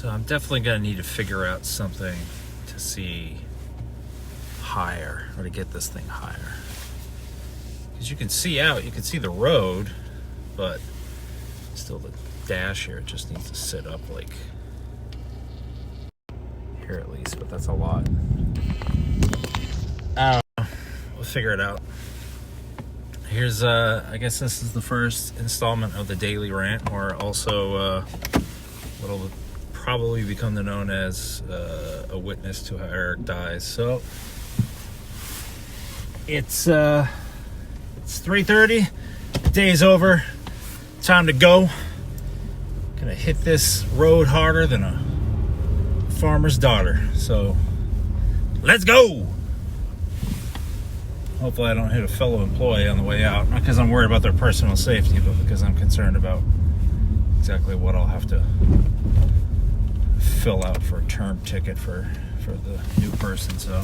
So I'm definitely going to need to figure out something to see higher, or to get this thing higher. Because you can see out, you can see the road, but still the dash here, it just needs to sit up like here at least, but that's a lot. I don't know. We'll figure it out. Here's, I guess this is the first installment of the Daily Rant, or also what'll probably become known as a witness to how Eric dies. So it's 3:30. The day's over. Time to go. Gonna hit this road harder than a farmer's daughter. So let's go. Hopefully I don't hit a fellow employee on the way out. Not because I'm worried about their personal safety, but because I'm concerned about exactly what I'll have to fill out for a term ticket for the new person. So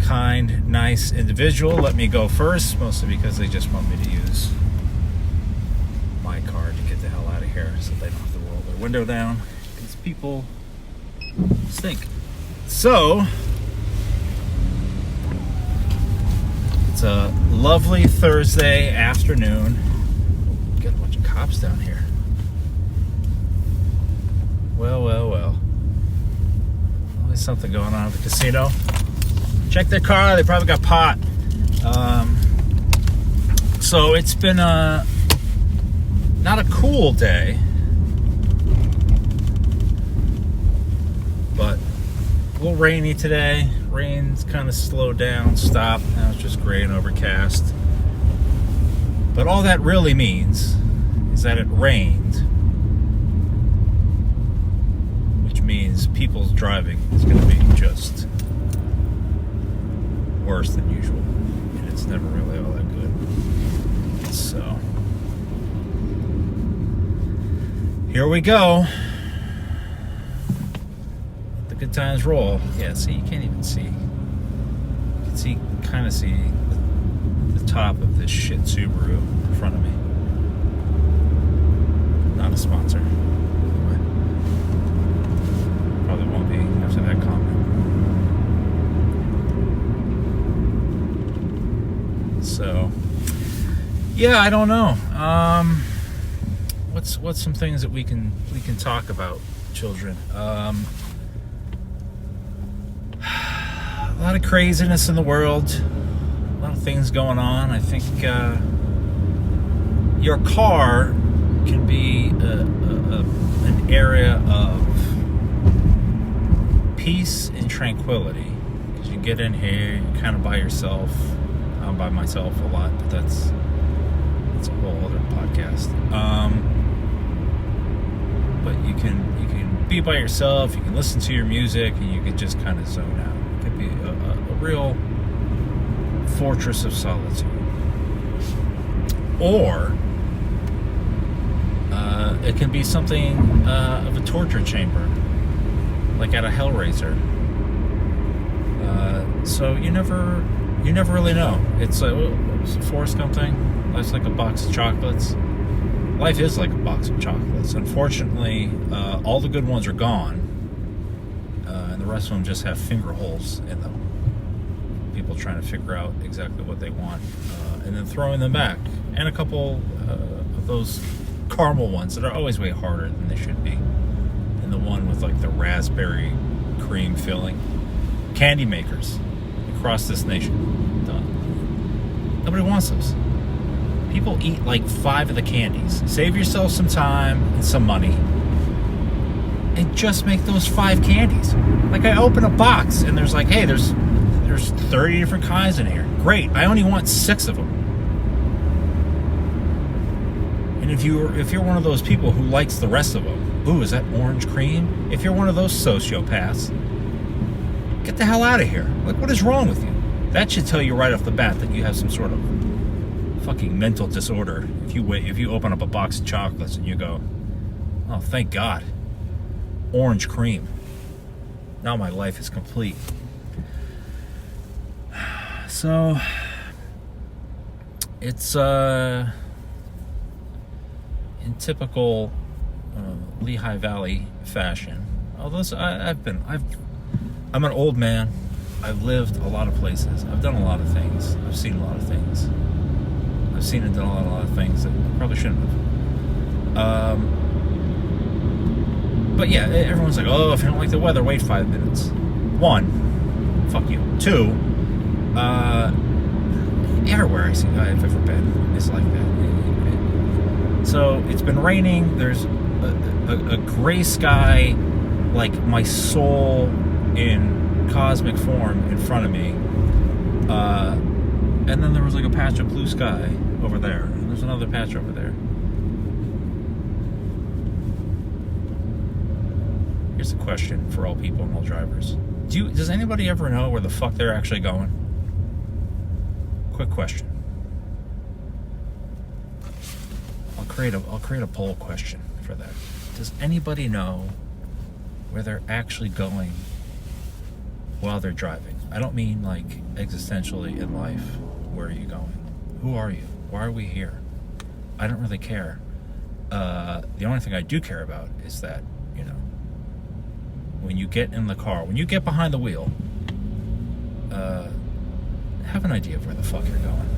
kind, nice individual let me go first, mostly because they just want me to use my car to get the hell out of here so they don't have to roll their window down, because people stink. So it's a lovely Thursday afternoon. Got a bunch of cops down here. Well. Always something going on at the casino. Check their car, they probably got pot. So it's been not a cool day, but a little rainy today. Rain's kind of slowed down, stopped. Now it's just gray and overcast. But all that really means is that it rained, which means people's driving is going to be just worse than usual, and it's never really all that good. So here we go. Let the good times roll. Yeah, see, you can't even see. You can see, kind of see the top of this shit Subaru in front of me. Not a sponsor. Probably won't be after that comment. So, yeah, I don't know. What's some things that we can talk about, children? A lot of craziness in the world. A lot of things going on. I think your car can be an area of peace and tranquility, because you get in here, you're kind of by yourself. I'm by myself a lot, but that's a whole other podcast. But you can be by yourself, you can listen to your music, and you can just kind of zone out. It could be a real fortress of solitude. Or it can be something of a torture chamber, like at a Hellraiser. So you never really know. It's like, what was the Forrest Gump thing? Life's like a box of chocolates. Life is like a box of chocolates. Unfortunately, all the good ones are gone, and the rest of them just have finger holes in them. People trying to figure out exactly what they want, and then throwing them back. And a couple of those caramel ones that are always way harder than they should be. And the one with like the raspberry cream filling. Candy makers across this nation. Done. Nobody wants those. People eat like 5 of the candies. Save yourself some time and some money, and just make those 5 candies. Like, I open a box and there's like, hey, there's 30 different kinds in here. Great. I only want 6 of them. And if you're one of those people who likes the rest of them, ooh, is that orange cream? If you're one of those sociopaths, get the hell out of here. Like, what is wrong with you? That should tell you right off the bat that you have some sort of fucking mental disorder. If you open up a box of chocolates and you go, oh, thank God, orange cream. Now my life is complete. So it's in typical Lehigh Valley fashion. Although I'm an old man. I've lived a lot of places. I've done a lot of things. I've seen a lot of things. I've seen and done a lot of things that I probably shouldn't have. But yeah, everyone's like, oh, if you don't like the weather, wait 5 minutes. 1, fuck you. 2, everywhere I've ever been is like that. So it's been raining. There's a gray sky, like my soul in cosmic form in front of me. And then there was like a patch of blue sky over there. And there's another patch over there. Here's a question for all people and all drivers. Does anybody ever know where the fuck they're actually going? Quick question. I'll create a poll question for that. Does anybody know where they're actually going while they're driving? I don't mean like existentially in life. Where are you going? Who are you? Why are we here? I don't really care. The only thing I do care about is that, you know, when you get in the car, when you get behind the wheel, have an idea of where the fuck you're going.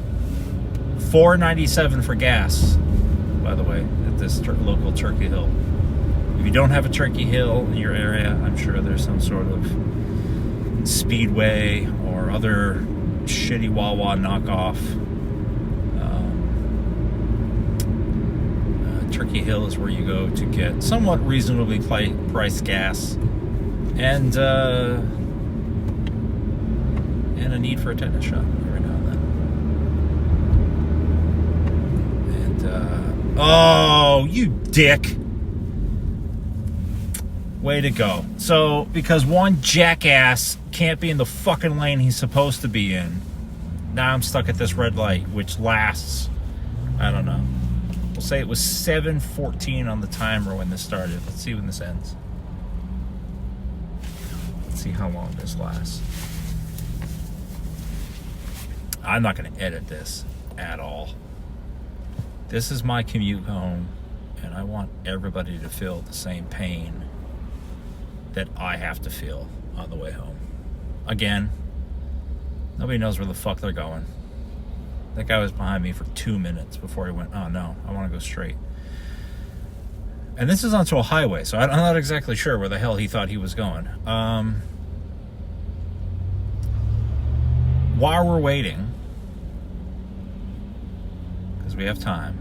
$4.97 for gas, by the way, at this local Turkey Hill. If you don't have a Turkey Hill in your area, I'm sure there's some sort of Speedway or other shitty Wawa knockoff. Turkey Hill is where you go to get somewhat reasonably priced gas and a need for a tetanus shot every now and then. And oh, you dick! Way to go. So, because one jackass can't be in the fucking lane he's supposed to be in, now I'm stuck at this red light, which lasts, I don't know. We'll say it was 7:14 on the timer when this started. Let's see when this ends. Let's see how long this lasts. I'm not going to edit this at all. This is my commute home, and I want everybody to feel the same pain that I have to feel on the way home. Again, nobody knows where the fuck they're going. That guy was behind me for 2 minutes before he went, oh no, I want to go straight. And this is onto a highway, so I'm not exactly sure where the hell he thought he was going. While we're waiting, because we have time,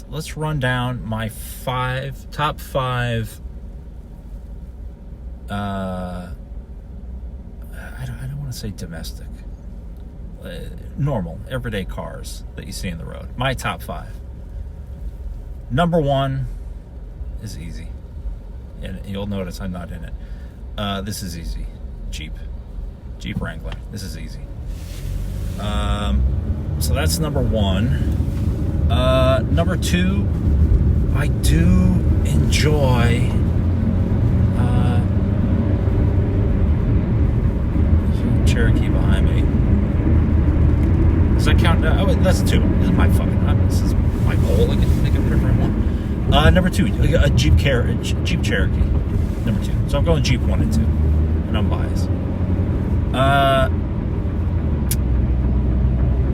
let's run down my top five. I don't want to say domestic. Normal, everyday cars that you see in the road. My top 5. Number 1 is easy. And you'll notice I'm not in it. This is easy. Jeep Wrangler. This is easy. So that's number 1. Number 2, I do enjoy Cherokee behind me. Does that count? Oh, that's 2. This is my poll. I can make a different one. Number 2, a Jeep Cherokee. Number 2. So I'm going Jeep 1 and 2, and I'm biased.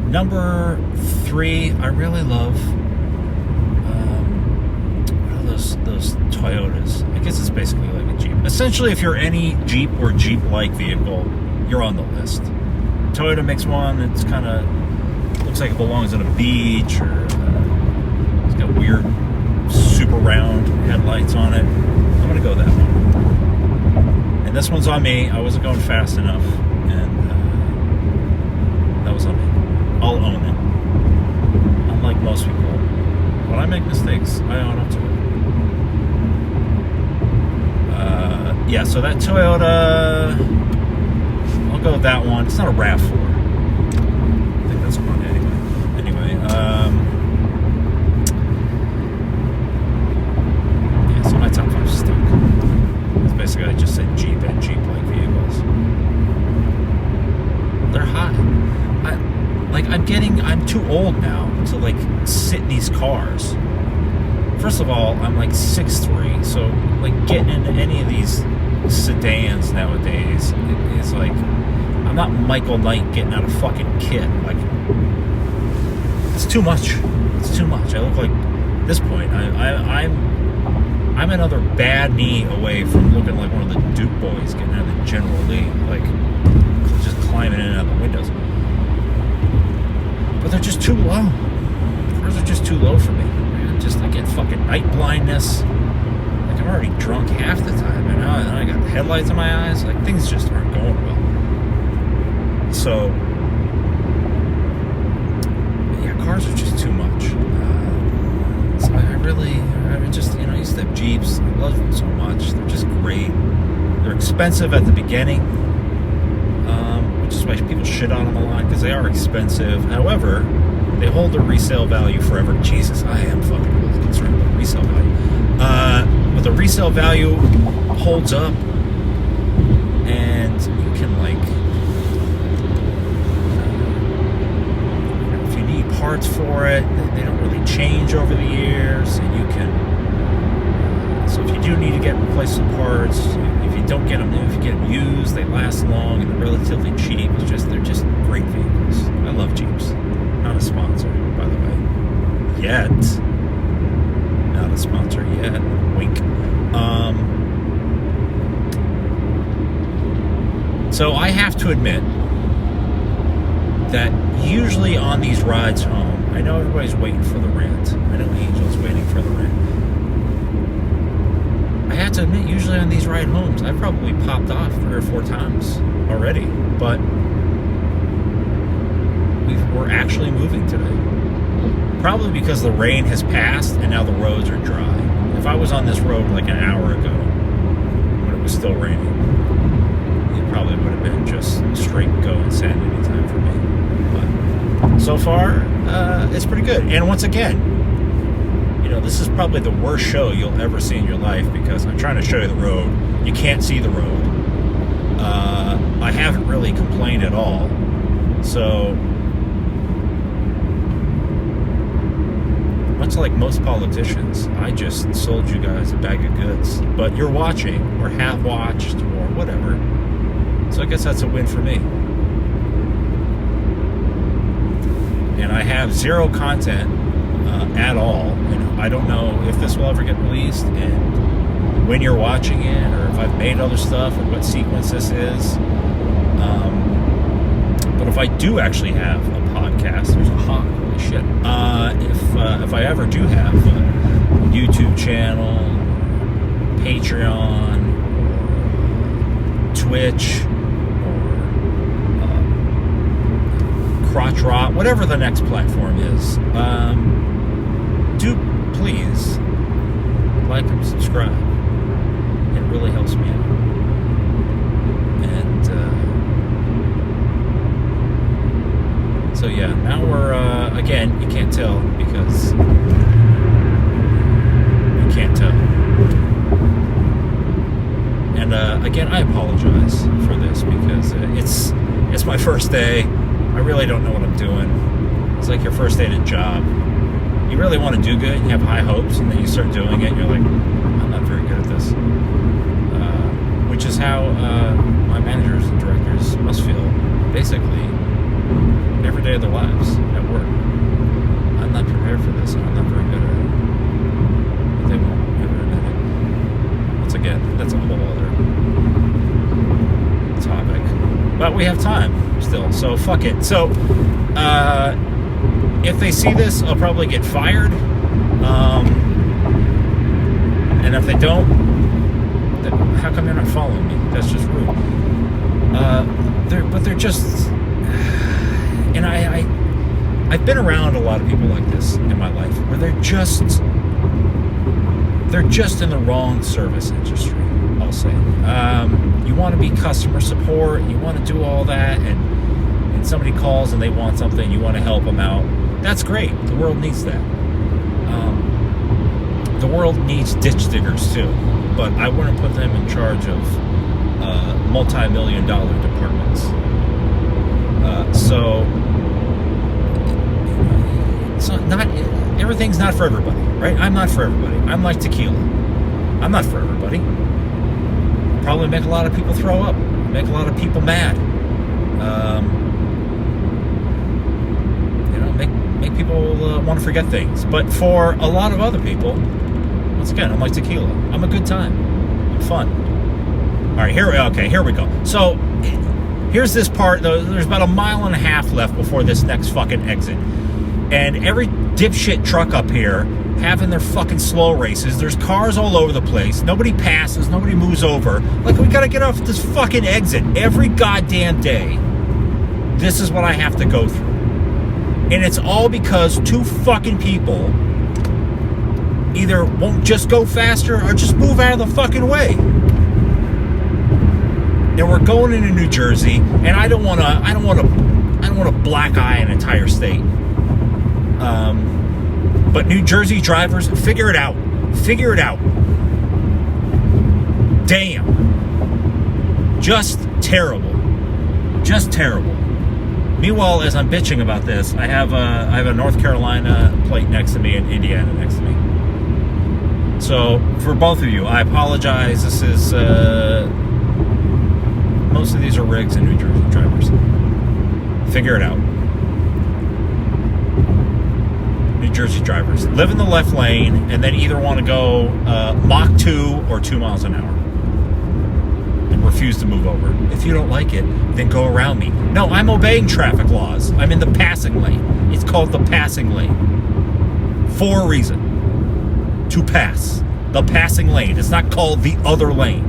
Number 3, I really love. What are those Toyotas? I guess it's basically like a Jeep. Essentially, if you're any Jeep or Jeep-like vehicle, you're on the list. Toyota makes one. It's kind of looks like it belongs on a beach, or it's got weird, super round headlights on it. I'm gonna go that one. And this one's on me. I wasn't going fast enough, and that was on me. I'll own it. Unlike most people, when I make mistakes, I own up to it. Yeah. So that Toyota. I'll go with that one. It's not a RAV4. I think that's one anyway. Yeah, so my top 5 stuck. It's basically, I just said Jeep and Jeep-like vehicles. They're hot. I'm too old now to, like, sit in these cars. first of all, I'm like 6'3", so like getting into any of these sedans nowadays is like, I'm not Michael Knight getting out of fucking KITT. Like, it's too much. It's too much. I look like, at this point, I'm another bad knee away from looking like one of the Duke boys getting out of the General Lee, like just climbing in and out the windows. But they're just too low. Cars are just too low for me. I get fucking night blindness. Like, I'm already drunk half the time, and I got headlights in my eyes. Like, things just aren't going well. So, yeah, cars are just too much. So I I used to have Jeeps. I love them so much. They're just great. They're expensive at the beginning, which is why people shit on them a lot, because they are expensive. However, they hold their resale value forever. Jesus, I am fucking really concerned about resale value. But the resale value holds up, and you can, like, if you need parts for it, they don't really change over the years, and you can. So if you do need to get replacement parts, if you don't get them new, if you get them used, they last long and they're relatively cheap. They're just great vehicles. I love Jeeps. Not a sponsor, by the way. Yet. Not a sponsor yet. Wink. So I have to admit that usually on these rides home, I know everybody's waiting for the rant. I know Angel's waiting for the rant. I have to admit, usually on these ride homes, I've probably popped off 3 or 4 times already. But we're actually moving today. Probably because the rain has passed and now the roads are dry. If I was on this road like an hour ago, when it was still raining, it probably would have been just straight go insanity time for me. But so far, it's pretty good. And once again, this is probably the worst show you'll ever see in your life, because I'm trying to show you the road. You can't see the road. I haven't really complained at all. So, much like most politicians, I just sold you guys a bag of goods. But you're watching, or have watched, or whatever. So I guess that's a win for me. And I have 0 content at all. I don't know if this will ever get released, and when you're watching it, or if I've made other stuff, or what sequence this is. But if I do actually have a podcast, there's a hawk, holy shit. If I ever do have a YouTube channel, Patreon, or Twitch, or Crotch Rot, whatever the next platform is, do please like and subscribe. It really helps me out. And so yeah, now we're again, you can't tell because you can't tell. And again, I apologize for this because it's my first day. I really don't know what I'm doing. It's like your first day at a job. You really want to do good, you have high hopes, and then you start doing it, and you're like, I'm not very good at this. Which is how my managers and directors must feel, basically, every day of their lives at work. I'm not prepared for this, and I'm not very good at it. But they won't ever admit it. Once again, that's a whole other topic. But we have time still, so fuck it. So, if they see this, I'll probably get fired. And if they don't, then how come they're not following me? That's just rude. They're just, and I've been around a lot of people like this in my life, where they're just in the wrong service industry, I'll say. You want to be customer support, you want to do all that, and somebody calls and they want something, you want to help them out. That's great. The world needs that. The world needs ditch diggers too, but I wouldn't put them in charge of multi-million-dollar departments. So not everything's not for everybody, right? I'm not for everybody. I'm like tequila. I'm not for everybody. Probably make a lot of people throw up. Make a lot of people mad. Make people want to forget things. But for a lot of other people, once again, I'm like tequila. I'm a good time. I'm fun. All right, here we go. So here's this part. There's about a mile and a half left before this next fucking exit. And every dipshit truck up here having their fucking slow races. There's cars all over the place. Nobody passes. Nobody moves over. Like, we gotta get off this fucking exit every goddamn day. This is what I have to go through. And it's all because two fucking people either won't just go faster or just move out of the fucking way. And we're going into New Jersey, and I don't want to black eye an entire state. But New Jersey drivers, figure it out. Figure it out. Damn. Just terrible. Just terrible. Meanwhile, as I'm bitching about this, I have a North Carolina plate next to me and Indiana next to me. So for both of you, I apologize. This is most of these are rigs and New Jersey drivers. Figure it out. New Jersey drivers live in the left lane and then either want to go Mach 2 or 2 miles an hour and refuse to move over. If you don't like it, then go around me. No, I'm obeying traffic laws. I'm in the passing lane. It's called the passing lane for a reason. To pass. The passing lane. It's not called the other lane.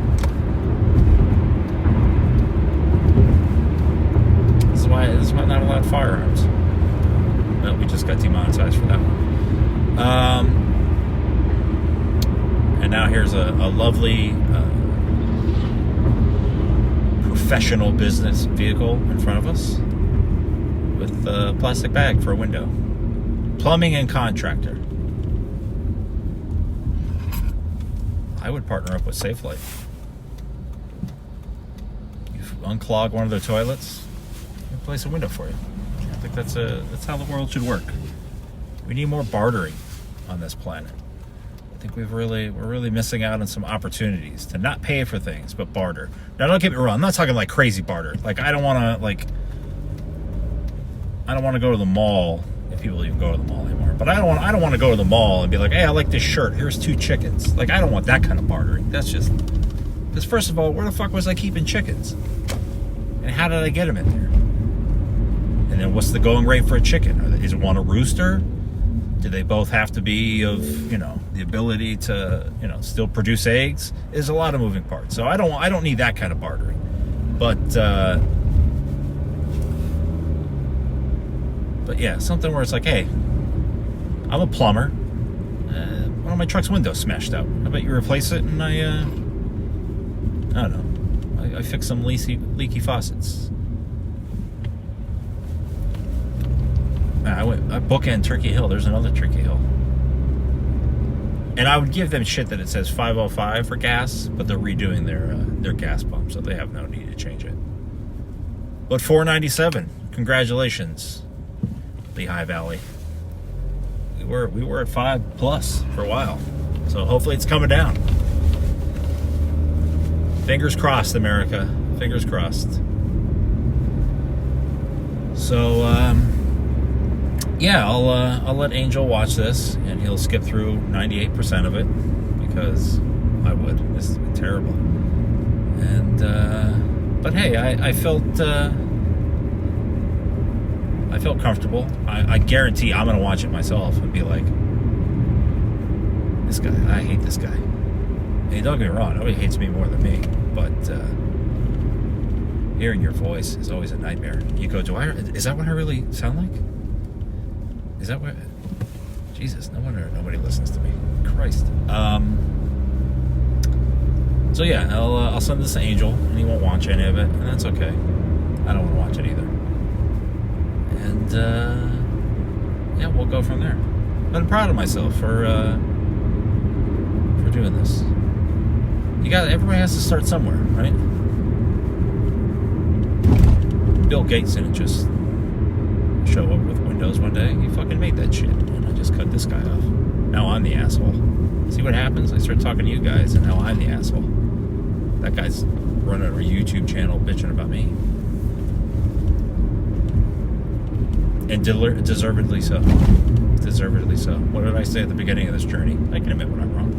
This is why not allowed firearms. Well, we just got demonetized for that one. And now here's a lovely professional business vehicle in front of us with a plastic bag for a window. Plumbing and contractor. I would partner up with SafeLife. You unclog one of their toilets, they'll place a window for you. I think that's how the world should work. We need more bartering on this planet. I think we're really missing out on some opportunities to not pay for things but barter. Now, don't get me wrong. I'm not talking like crazy barter. Like, I don't want to go to the mall, if people even go to the mall anymore. But I don't want to go to the mall and be like, hey, I like this shirt. Here's 2 chickens. Like, I don't want that kind of bartering. That's just because, first of all, where the fuck was I keeping chickens? And how did I get them in there? And then what's the going rate for a chicken? Is one a rooster? Do they both have to be of, the ability to, still produce eggs? There's a lot of moving parts. So I don't need that kind of bartering. But yeah, something where it's like, hey, I'm a plumber. One of my truck's windows smashed out. How about you replace it and I don't know. I fix some leaky faucets. I bookend Turkey Hill. There's another Turkey Hill. And I would give them shit that it says 505 for gas, but they're redoing their gas pump, so they have no need to change it. But 497, congratulations, Lehigh Valley. We were at 5+ for a while, so hopefully it's coming down. Fingers crossed, America. Fingers crossed. So, yeah, I'll let Angel watch this, and he'll skip through 98% of it because I would. This has been terrible. And but hey, I felt comfortable. I guarantee I'm gonna watch it myself and be like, this guy. I hate this guy. Hey, don't get me wrong. Nobody hates me more than me, but hearing your voice is always a nightmare. You go, is that what I really sound like? Is that what? Jesus, no wonder nobody listens to me. Christ. So yeah, I'll send this to Angel, and he won't watch any of it, and that's okay. I don't want to watch it either. And yeah, we'll go from there. But I'm proud of myself for doing this. Everybody has to start somewhere, right? Bill Gates didn't just show up with Windows one day. He fucking made that shit, and I just cut this this guy off. Now I'm the asshole. See what happens? I start talking to you guys, and now I'm the asshole. That guy's running a YouTube channel bitching about me. And deservedly so. Deservedly so. What did I say at the beginning of this journey? I can admit when I'm wrong.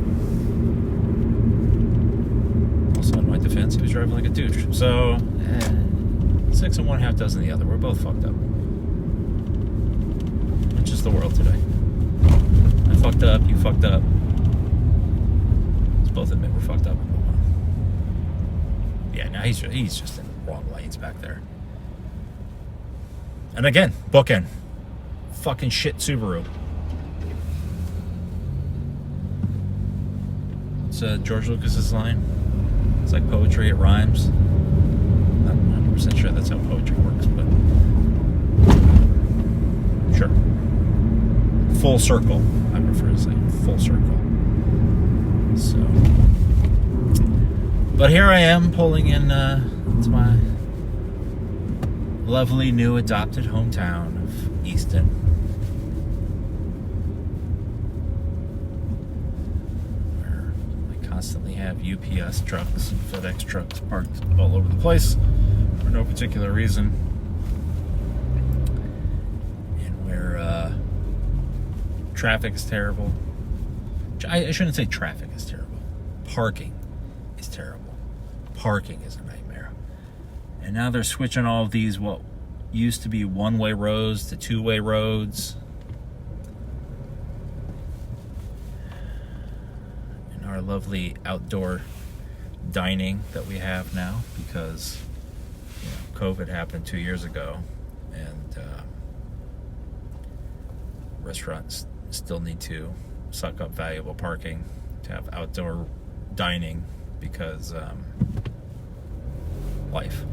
Also, in my defense, he was driving like a douche. So, 6 and 1/2 dozen the other. We're both fucked up. It's just the world today. I fucked up, you fucked up. Let's both admit we're fucked up. Yeah, now he's just in the wrong lanes back there. And again, bookend. Fucking shit Subaru. It's George Lucas's line. It's like poetry, it rhymes. Not 100% sure that's how poetry works, but sure. Full circle, I prefer to say. Full circle. So, but here I am pulling in to my lovely new adopted hometown of Easton. Where I constantly have UPS trucks and FedEx trucks parked all over the place for no particular reason. And where traffic is terrible. I shouldn't say traffic is terrible. Parking is terrible. Parking is a nightmare. And now they're switching all of these, what used to be one-way roads to two-way roads. And our lovely outdoor dining that we have now, because COVID happened 2 years ago, and restaurants still need to suck up valuable parking to have outdoor dining because life.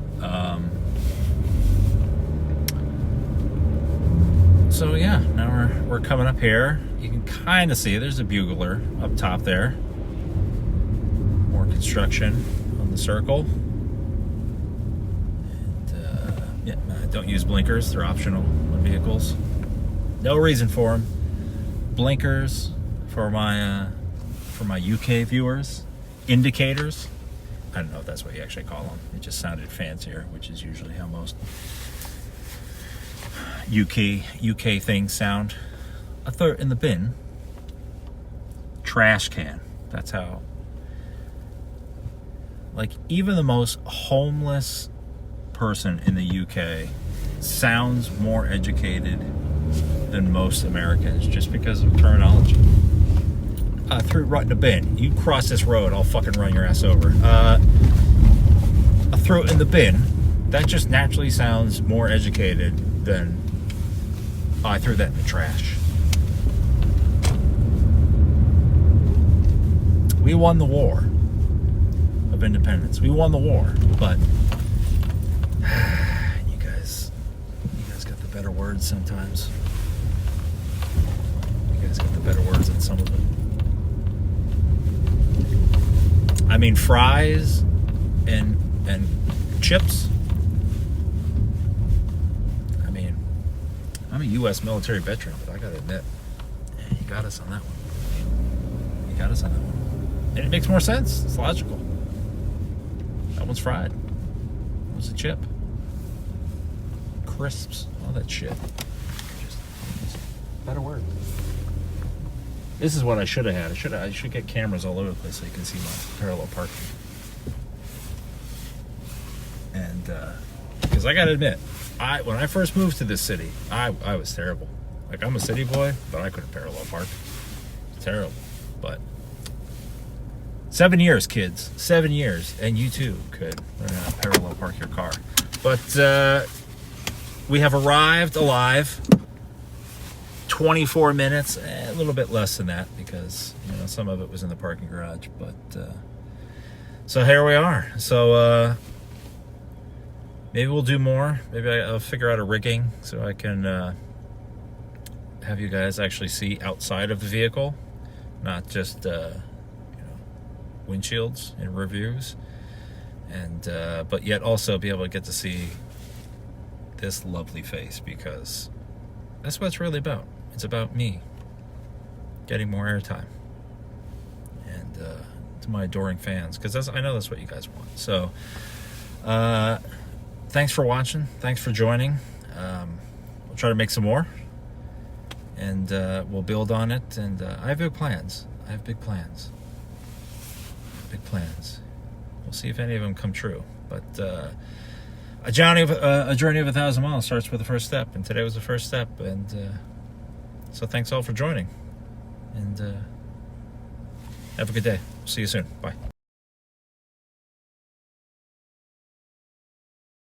So yeah, now we're coming up here. You can kind of see there's a bugler up top there. More construction on the circle. And don't use blinkers. They're optional on vehicles. No reason for them. Blinkers for my UK viewers. Indicators. I don't know if that's what you actually call them. It just sounded fancier, which is usually how most UK things sound. A third in the bin. Trash can. That's how. Like, even the most homeless person in the UK sounds more educated than most Americans just because of terminology. I threw it right in the bin. You cross this road, I'll fucking run your ass over. I threw it in the bin. That just naturally sounds more educated than I threw that in the trash. We won the war of independence. We won the war, but you guys got the better words sometimes. You guys got the better words than some of them. I mean, fries and chips. I mean, I'm a U.S. military veteran, but I gotta admit, you got us on that one. You got us on that one. And it makes more sense. It's logical. That one's fried. That one's a chip. Crisps. All that shit. Just better word. This is what I should have had. I should get cameras all over the place so you can see my parallel parking. And because I gotta admit, when I first moved to this city, I was terrible. Like, I'm a city boy, but I couldn't parallel park. Terrible. But 7 years, kids. 7 years, and you too could learn how to parallel park your car. But we have arrived alive. 24 minutes, a little bit less than that because some of it was in the parking garage. But so here we are. So maybe we'll do more. Maybe I'll figure out a rigging so I can have you guys actually see outside of the vehicle, not just windshields and reviews, and but yet also be able to get to see this lovely face, because that's what it's really about. It's about me. getting more airtime. And to my adoring fans, because I know that's what you guys want. So thanks for watching. Thanks for joining. We'll try to make some more, and we'll build on it. And I have big plans. Big plans. We'll see if any of them come true. But a journey of 1,000 miles starts with the first step, and today was the first step. And so thanks all for joining, and have a good day. See you soon. Bye.